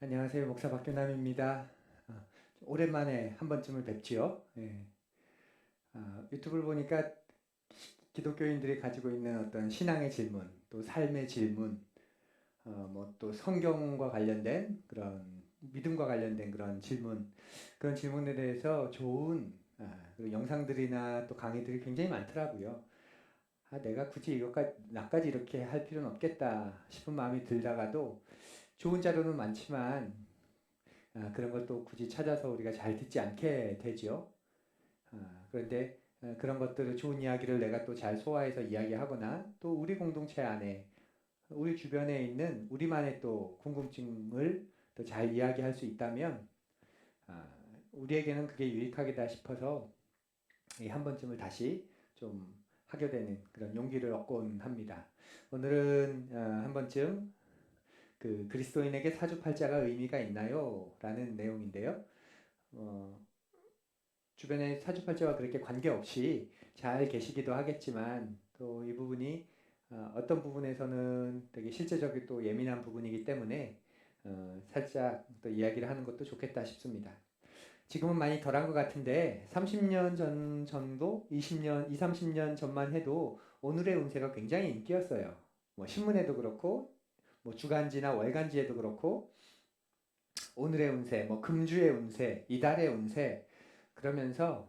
안녕하세요. 목사 박교남입니다. 오랜만에 한 번쯤을 뵙지요. 예. 유튜브를 보니까 기독교인들이 가지고 있는 어떤 신앙의 질문, 또 삶의 질문, 뭐 또 성경과 관련된 그런 믿음과 관련된 그런 질문, 그런 질문에 대해서 좋은 그리고 영상들이나 또 강의들이 굉장히 많더라고요. 내가 굳이 이것까지 나까지 이렇게 할 필요는 없겠다 싶은 마음이 들다가도 좋은 자료는 많지만 그런 걸 또 굳이 찾아서 우리가 잘 듣지 않게 되죠. 그런데 그런 것들을 좋은 이야기를 내가 또 잘 소화해서 이야기하거나 또 우리 공동체 안에 우리 주변에 있는 우리만의 또 궁금증을 또 잘 이야기할 수 있다면 아, 우리에게는 그게 유익하겠다 싶어서 한 번쯤을 다시 좀 하게 되는 그런 용기를 얻곤 합니다. 오늘은 한 번쯤 그 그리스도인에게 사주팔자가 의미가 있나요? 라는 내용인데요. 어, 주변에 사주팔자와 그렇게 관계없이 잘 계시기도 하겠지만 또 이 부분이 어떤 부분에서는 되게 실제적이고 또 예민한 부분이기 때문에 살짝 또 이야기를 하는 것도 좋겠다 싶습니다. 지금은 많이 덜한 것 같은데 30년 전 정도, 20년, 2, 30년 전만 해도 오늘의 운세가 굉장히 인기였어요. 뭐 신문에도 그렇고 뭐 주간지나 월간지에도 그렇고 오늘의 운세, 뭐 금주의 운세, 이달의 운세 그러면서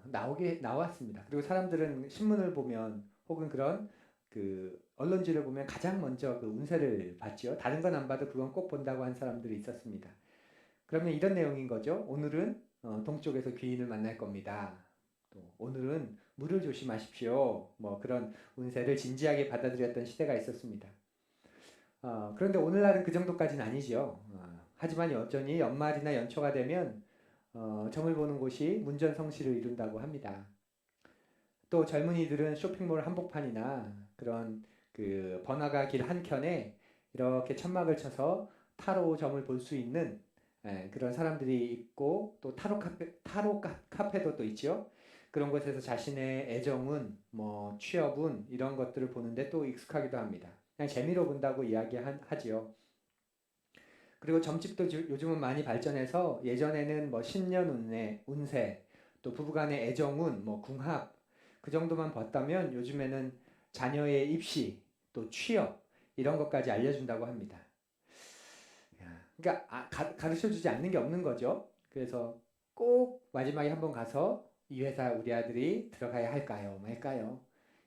나왔습니다. 그리고 사람들은 신문을 보면 혹은 그런 그 언론지를 보면 가장 먼저 그 운세를 봤죠. 다른 건 안 봐도 그건 꼭 본다고 한 사람들이 있었습니다. 그러면 이런 내용인 거죠. 오늘은 동쪽에서 귀인을 만날 겁니다. 또 오늘은 물을 조심하십시오. 뭐 그런 운세를 진지하게 받아들였던 시대가 있었습니다. 그런데 오늘날은 그 정도까지는 아니죠. 하지만 여전히 연말이나 연초가 되면 점을 보는 곳이 문전성시를 이룬다고 합니다. 또 젊은이들은 쇼핑몰 한복판이나 그런 그 번화가 길 한켠에 이렇게 천막을 쳐서 타로 점을 볼 수 있는 그런 사람들이 있고 또 타로 카페도 또 있죠. 그런 곳에서 자신의 애정운, 뭐 취업운 이런 것들을 보는데 또 익숙하기도 합니다. 그냥 재미로 본다고 이야기하지요. 그리고 점집도 요즘은 많이 발전해서 예전에는 뭐 신년 운세, 또 부부간의 애정운, 뭐 궁합 그 정도만 봤다면 요즘에는 자녀의 입시, 또 취업 이런 것까지 알려준다고 합니다. 그러니까 가르쳐 주지 않는 게 없는 거죠. 그래서 꼭 마지막에 한번 가서 이 회사 우리 아들이 들어가야 할까요? 말까요?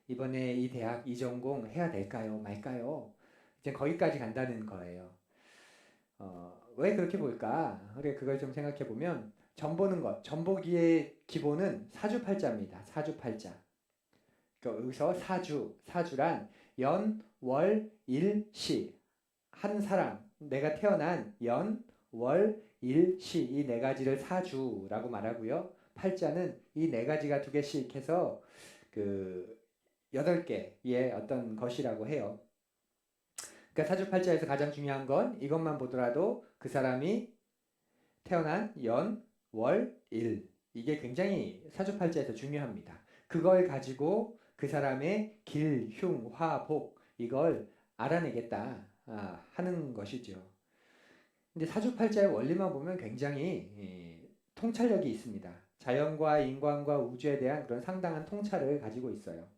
이번에 이 대학 이 전공 해야 될까요? 말까요? 이제 거기까지 간다는 거예요. 왜 그렇게 볼까? 우리가 그걸 좀 생각해 보면 점 보는 것, 점 보기의 기본은 사주팔자입니다. 사주팔자. 그러니까 여기서 사주란 연, 월, 일, 시. 한 사람, 내가 태어난 연, 월, 일, 시 이 네 가지를 사주라고 말하고요. 팔자는 이 네 가지가 두 개씩 해서 그 여덟 개의 어떤 것이라고 해요. 그러니까 사주팔자에서 가장 중요한 건 이것만 보더라도 그 사람이 태어난 연, 월, 일 이게 굉장히 사주팔자에서 중요합니다. 그걸 가지고 그 사람의 길, 흉, 화, 복 이걸 알아내겠다 하는 것이죠. 근데 사주팔자의 원리만 보면 굉장히 통찰력이 있습니다. 자연과 인간과 우주에 대한 그런 상당한 통찰을 가지고 있어요.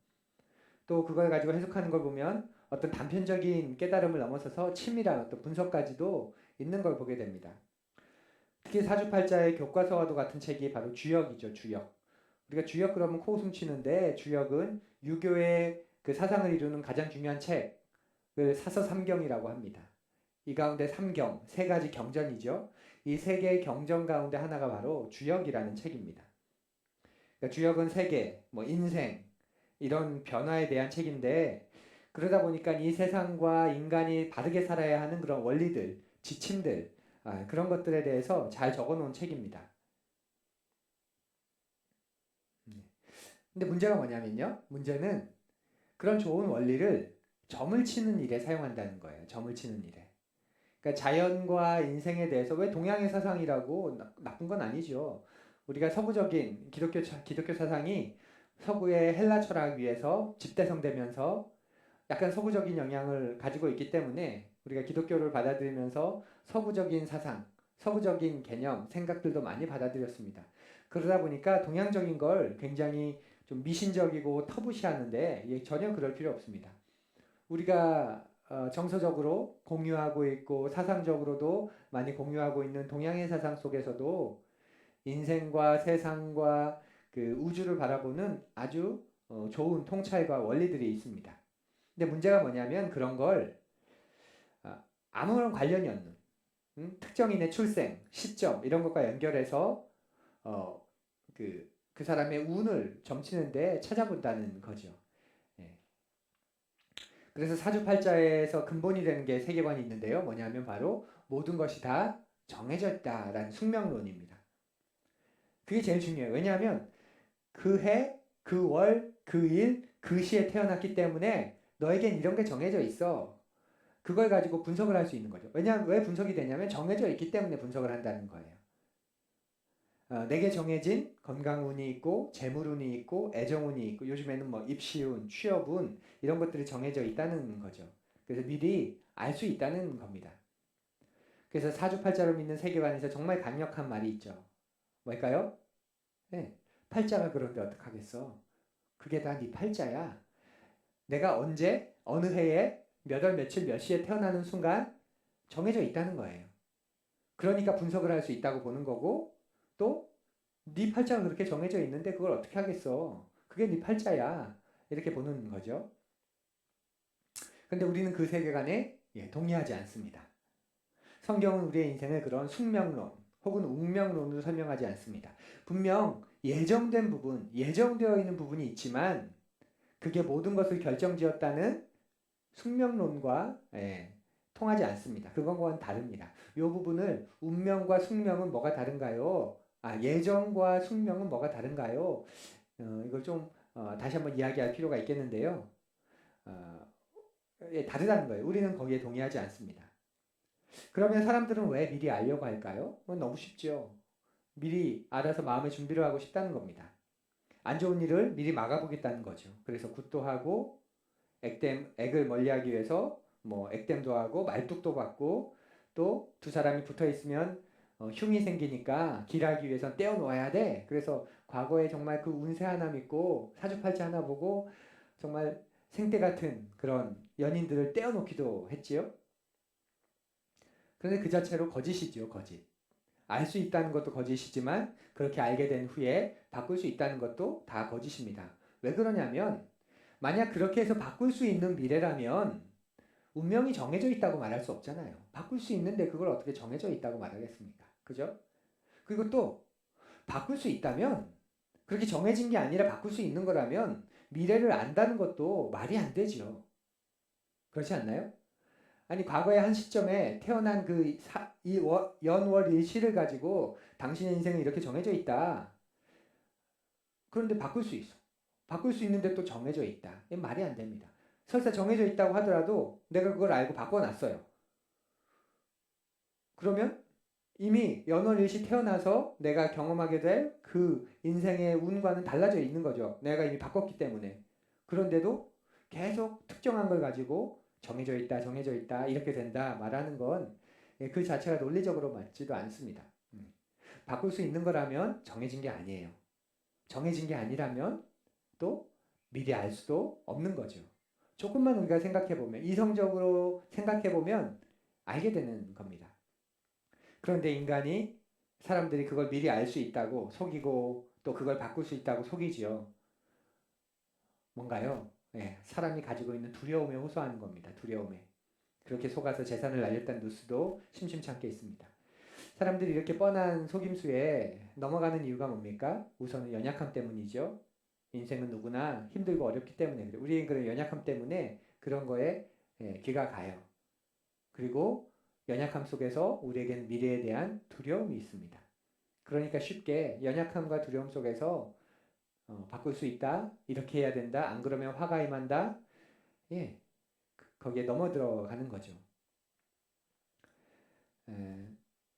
또 그걸 가지고 해석하는 걸 보면 어떤 단편적인 깨달음을 넘어서서 치밀한 어떤 분석까지도 있는 걸 보게 됩니다. 특히 사주팔자의 교과서와도 같은 책이 바로 주역이죠. 주역. 우리가 주역 그러면 코웃음 치는데 주역은 유교의 그 사상을 이루는 가장 중요한 책을 사서삼경이라고 합니다. 이 가운데 삼경, 세 가지 경전이죠. 이 세 개의 경전 가운데 하나가 바로 주역이라는 책입니다. 그러니까 주역은 세계, 뭐 인생 이런 변화에 대한 책인데 그러다 보니까 이 세상과 인간이 바르게 살아야 하는 그런 원리들, 지침들 그런 것들에 대해서 잘 적어놓은 책입니다. 근데 문제가 뭐냐면요. 문제는 그런 좋은 원리를 점을 치는 일에 사용한다는 거예요. 점을 치는 일에. 그러니까 자연과 인생에 대해서 왜 동양의 사상이라고 나쁜 건 아니죠. 우리가 서구적인 기독교 사상이 서구의 헬라 철학 위에서 집대성되면서 약간 서구적인 영향을 가지고 있기 때문에 우리가 기독교를 받아들이면서 서구적인 사상, 서구적인 개념, 생각들도 많이 받아들였습니다. 그러다 보니까 동양적인 걸 굉장히 좀 미신적이고 터부시하는데 전혀 그럴 필요 없습니다. 우리가 정서적으로 공유하고 있고 사상적으로도 많이 공유하고 있는 동양의 사상 속에서도 인생과 세상과 그 우주를 바라보는 아주 좋은 통찰과 원리들이 있습니다. 근데 문제가 뭐냐면 그런 걸 아무런 관련이 없는 특정인의 출생, 시점 이런 것과 연결해서 그 사람의 운을 점치는데 찾아본다는 거죠. 예. 그래서 사주팔자에서 근본이 되는 게 세계관이 있는데요. 뭐냐면 바로 모든 것이 다 정해져 있다라는 숙명론입니다. 그게 제일 중요해요. 왜냐하면 그 해, 그 월, 그 일, 그 시에 태어났기 때문에 너에겐 이런 게 정해져 있어. 그걸 가지고 분석을 할 수 있는 거죠. 왜냐하면 왜 분석이 되냐면 정해져 있기 때문에 분석을 한다는 거예요. 내게 정해진 건강운이 있고 재물운이 있고 애정운이 있고 요즘에는 뭐 입시운, 취업운 이런 것들이 정해져 있다는 거죠. 그래서 미리 알 수 있다는 겁니다. 그래서 사주팔자로 믿는 세계관에서 정말 강력한 말이 있죠. 뭘까요? 네, 팔자가 그런데 어떡하겠어? 그게 다 네 팔자야. 내가 언제 어느 해에 몇 월 며칠 몇 시에 태어나는 순간 정해져 있다는 거예요. 그러니까 분석을 할 수 있다고 보는 거고 또 네 팔자가 그렇게 정해져 있는데 그걸 어떻게 하겠어? 그게 네 팔자야. 이렇게 보는 거죠. 근데 우리는 그 세계관에 동의하지 않습니다. 성경은 우리의 인생을 그런 숙명론 혹은 운명론으로 설명하지 않습니다. 분명 예정된 부분, 예정되어 있는 부분이 있지만 그게 모든 것을 결정지었다는 숙명론과 통하지 않습니다. 그건과는 다릅니다. 이 부분을 운명과 숙명은 뭐가 다른가요? 예정과 숙명은 뭐가 다른가요? 이걸 좀 다시 한번 이야기할 필요가 있겠는데요. 다르다는 거예요. 우리는 거기에 동의하지 않습니다. 그러면 사람들은 왜 미리 알려고 할까요? 너무 쉽죠. 미리 알아서 마음의 준비를 하고 싶다는 겁니다. 안 좋은 일을 미리 막아보겠다는 거죠. 그래서 굿도 하고 액을 멀리하기 위해서 뭐 액땜도 하고 말뚝도 받고 또 두 사람이 붙어 있으면 흉이 생기니까 길하기 위해선 떼어놓아야 돼. 그래서 과거에 정말 그 운세 하나 믿고 사주팔자 하나 보고 정말 생때 같은 그런 연인들을 떼어놓기도 했지요. 그런데 그 자체로 거짓이죠, 거짓. 알 수 있다는 것도 거짓이지만 그렇게 알게 된 후에 바꿀 수 있다는 것도 다 거짓입니다. 왜 그러냐면 만약 그렇게 해서 바꿀 수 있는 미래라면 운명이 정해져 있다고 말할 수 없잖아요. 바꿀 수 있는데 그걸 어떻게 정해져 있다고 말하겠습니까? 그죠? 그리고 또 바꿀 수 있다면 그렇게 정해진 게 아니라 바꿀 수 있는 거라면 미래를 안다는 것도 말이 안 되죠. 그렇지 않나요? 아니 과거의 한 시점에 태어난 연월 일시를 가지고 당신의 인생은 이렇게 정해져 있다. 그런데 바꿀 수 있어. 바꿀 수 있는데 또 정해져 있다. 이건 말이 안 됩니다. 설사 정해져 있다고 하더라도 내가 그걸 알고 바꿔놨어요. 그러면 이미 연월일시 태어나서 내가 경험하게 될 그 인생의 운과는 달라져 있는 거죠. 내가 이미 바꿨기 때문에. 그런데도 계속 특정한 걸 가지고 정해져 있다, 정해져 있다, 이렇게 된다 말하는 건 그 자체가 논리적으로 맞지도 않습니다. 바꿀 수 있는 거라면 정해진 게 아니에요. 정해진 게 아니라면 또 미리 알 수도 없는 거죠. 조금만 우리가 생각해보면, 이성적으로 생각해보면 알게 되는 겁니다. 그런데 인간이 사람들이 그걸 미리 알 수 있다고 속이고 또 그걸 바꿀 수 있다고 속이지요. 뭔가요? 사람이 가지고 있는 두려움에 호소하는 겁니다. 두려움에. 그렇게 속아서 재산을 날렸다는 뉴스도 심심찮게 있습니다. 사람들이 이렇게 뻔한 속임수에 넘어가는 이유가 뭡니까? 우선은 연약함 때문이죠. 인생은 누구나 힘들고 어렵기 때문에 그래요. 우리는 그런 연약함 때문에 그런 거에 귀가 가요. 그리고 연약함 속에서 우리에게는 미래에 대한 두려움이 있습니다. 그러니까 쉽게 연약함과 두려움 속에서 바꿀 수 있다, 이렇게 해야 된다, 안 그러면 화가 임한다, 거기에 넘어들어가는 거죠.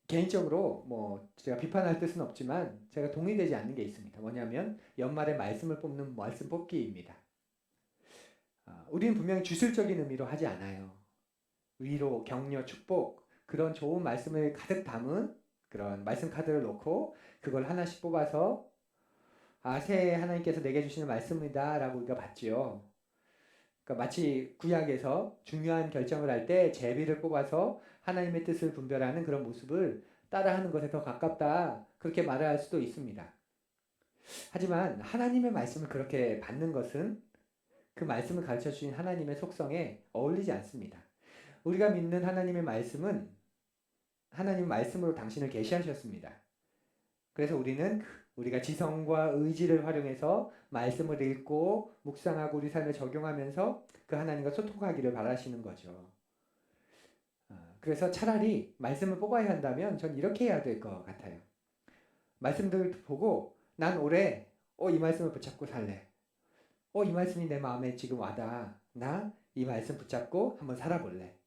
개인적으로 뭐 제가 비판할 뜻은 없지만 제가 동의되지 않는 게 있습니다. 뭐냐면 연말에 말씀을 뽑는 말씀 뽑기입니다. 우리는 분명히 주술적인 의미로 하지 않아요. 위로, 격려, 축복 그런 좋은 말씀을 가득 담은 그런 말씀 카드를 놓고 그걸 하나씩 뽑아서 새해 하나님께서 내게 주시는 말씀이다 라고 우리가 봤지요. 그러니까 마치 구약에서 중요한 결정을 할 때 제비를 뽑아서 하나님의 뜻을 분별하는 그런 모습을 따라하는 것에 더 가깝다, 그렇게 말할 수도 있습니다. 하지만 하나님의 말씀을 그렇게 받는 것은 그 말씀을 가르쳐 주신 하나님의 속성에 어울리지 않습니다. 우리가 믿는 하나님의 말씀은 하나님 말씀으로 당신을 계시하셨습니다. 그래서 우리가 지성과 의지를 활용해서 말씀을 읽고 묵상하고 우리 삶에 적용하면서 그 하나님과 소통하기를 바라시는 거죠. 그래서 차라리 말씀을 뽑아야 한다면 전 이렇게 해야 될 것 같아요. 말씀들을 보고 난 올해 이 말씀을 붙잡고 살래. 이 말씀이 내 마음에 지금 와닿아. 나 이 말씀 붙잡고 한번 살아볼래.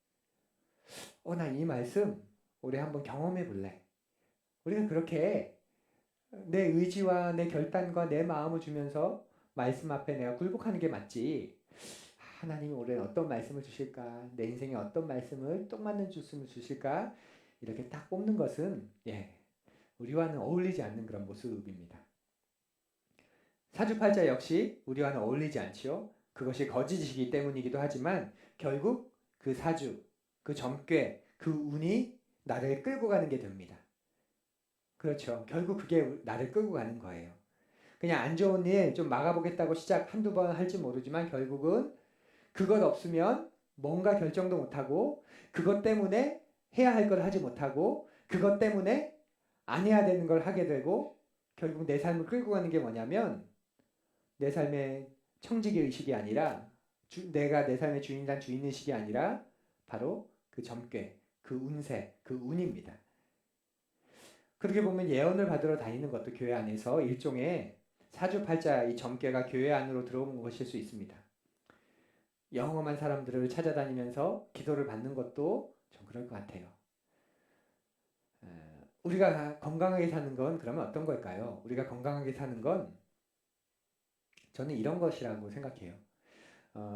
나 이 말씀 올해 한번 경험해 볼래. 우리가 그렇게 내 의지와 내 결단과 내 마음을 주면서 말씀 앞에 내가 굴복하는 게 맞지. 하나님이 올해 어떤 말씀을 주실까? 내 인생에 어떤 말씀을 딱 맞는 말씀을 주실까? 이렇게 딱 뽑는 것은 우리와는 어울리지 않는 그런 모습입니다. 사주팔자 역시 우리와는 어울리지 않지요. 그것이 거짓이기 때문이기도 하지만 결국 그 사주, 그 점괘, 그 운이 나를 끌고 가는 게 됩니다. 그렇죠. 결국 그게 나를 끌고 가는 거예요. 그냥 안 좋은 일 좀 막아보겠다고 시작 한두 번 할지 모르지만 결국은 그것 없으면 뭔가 결정도 못하고 그것 때문에 해야 할 걸 하지 못하고 그것 때문에 안 해야 되는 걸 하게 되고 결국 내 삶을 끌고 가는 게 뭐냐면 내 삶의 청지기 의식이 아니라 내가 내 삶의 주인이란 주인의식이 아니라 바로 그 점괘, 그 운세, 그 운입니다. 그렇게 보면 예언을 받으러 다니는 것도 교회 안에서 일종의 사주팔자 이 점괘가 교회 안으로 들어오는 것일 수 있습니다. 영험한 사람들을 찾아다니면서 기도를 받는 것도 좀 그럴 것 같아요. 우리가 건강하게 사는 건 그러면 어떤 걸까요? 우리가 건강하게 사는 건 저는 이런 것이라고 생각해요.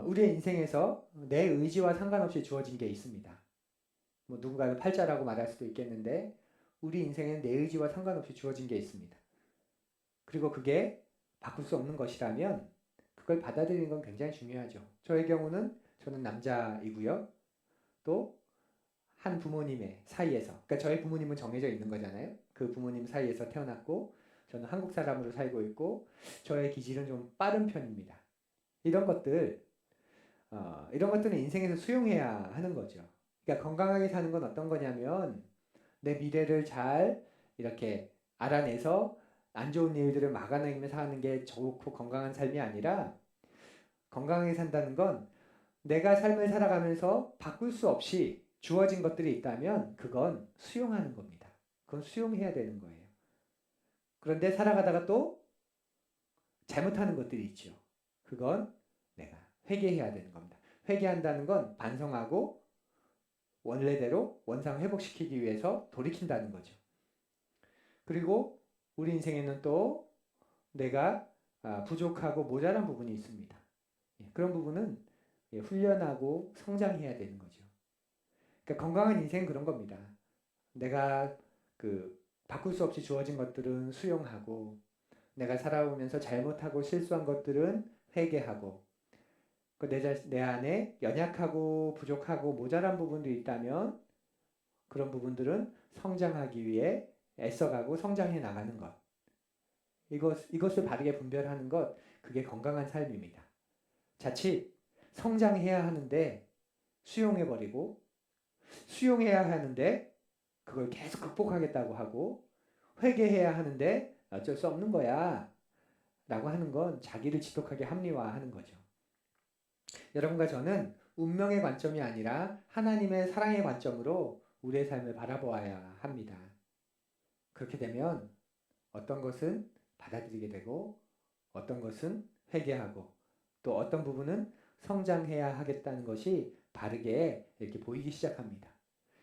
우리의 인생에서 내 의지와 상관없이 주어진 게 있습니다. 뭐 누군가는 팔자라고 말할 수도 있겠는데 우리 인생에는 내 의지와 상관없이 주어진 게 있습니다. 그리고 그게 바꿀 수 없는 것이라면 그걸 받아들이는 건 굉장히 중요하죠. 저의 경우는 저는 남자이고요. 또 한 부모님의 사이에서, 그러니까 저희 부모님은 정해져 있는 거잖아요. 그 부모님 사이에서 태어났고 저는 한국 사람으로 살고 있고 저의 기질은 좀 빠른 편입니다. 이런 것들은 인생에서 수용해야 하는 거죠. 그러니까 건강하게 사는 건 어떤 거냐면 내 미래를 잘 이렇게 알아내서 안 좋은 일들을 막아내면서 사는 게 좋고 건강한 삶이 아니라 건강하게 산다는 건 내가 삶을 살아가면서 바꿀 수 없이 주어진 것들이 있다면 그건 수용하는 겁니다. 그건 수용해야 되는 거예요. 그런데 살아가다가 또 잘못하는 것들이 있죠. 그건 내가 회개해야 되는 겁니다. 회개한다는 건 반성하고 원래대로 원상 회복시키기 위해서 돌이킨다는 거죠. 그리고 우리 인생에는 또 내가 부족하고 모자란 부분이 있습니다. 그런 부분은 훈련하고 성장해야 되는 거죠. 그러니까 건강한 인생은 그런 겁니다. 내가 바꿀 수 없이 주어진 것들은 수용하고 내가 살아오면서 잘못하고 실수한 것들은 회개하고 내 안에 연약하고 부족하고 모자란 부분들이 있다면 그런 부분들은 성장하기 위해 애써가고 성장해 나가는 것. 이것을 바르게 분별하는 것, 그게 건강한 삶입니다. 자칫 성장해야 하는데 수용해버리고 수용해야 하는데 그걸 계속 극복하겠다고 하고 회개해야 하는데 어쩔 수 없는 거야 라고 하는 건 자기를 지독하게 합리화하는 거죠. 여러분과 저는 운명의 관점이 아니라 하나님의 사랑의 관점으로 우리의 삶을 바라보아야 합니다. 그렇게 되면 어떤 것은 받아들이게 되고 어떤 것은 회개하고 또 어떤 부분은 성장해야 하겠다는 것이 바르게 이렇게 보이기 시작합니다.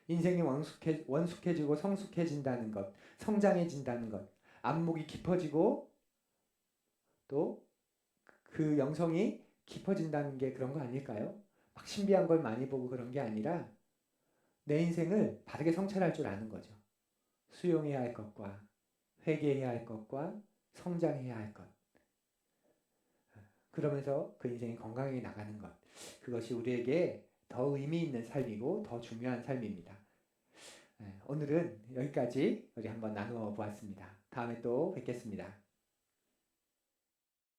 인생이 원숙해지고 성숙해진다는 것, 성장해진다는 것, 안목이 깊어지고 또 그 영성이 깊어진다는 게 그런 거 아닐까요? 막 신비한 걸 많이 보고 그런 게 아니라 내 인생을 바르게 성찰할 줄 아는 거죠. 수용해야 할 것과 회개해야 할 것과 성장해야 할 것. 그러면서 그 인생이 건강하게 나가는 것. 그것이 우리에게 더 의미 있는 삶이고 더 중요한 삶입니다. 오늘은 여기까지 우리 한번 나누어 보았습니다. 다음에 또 뵙겠습니다.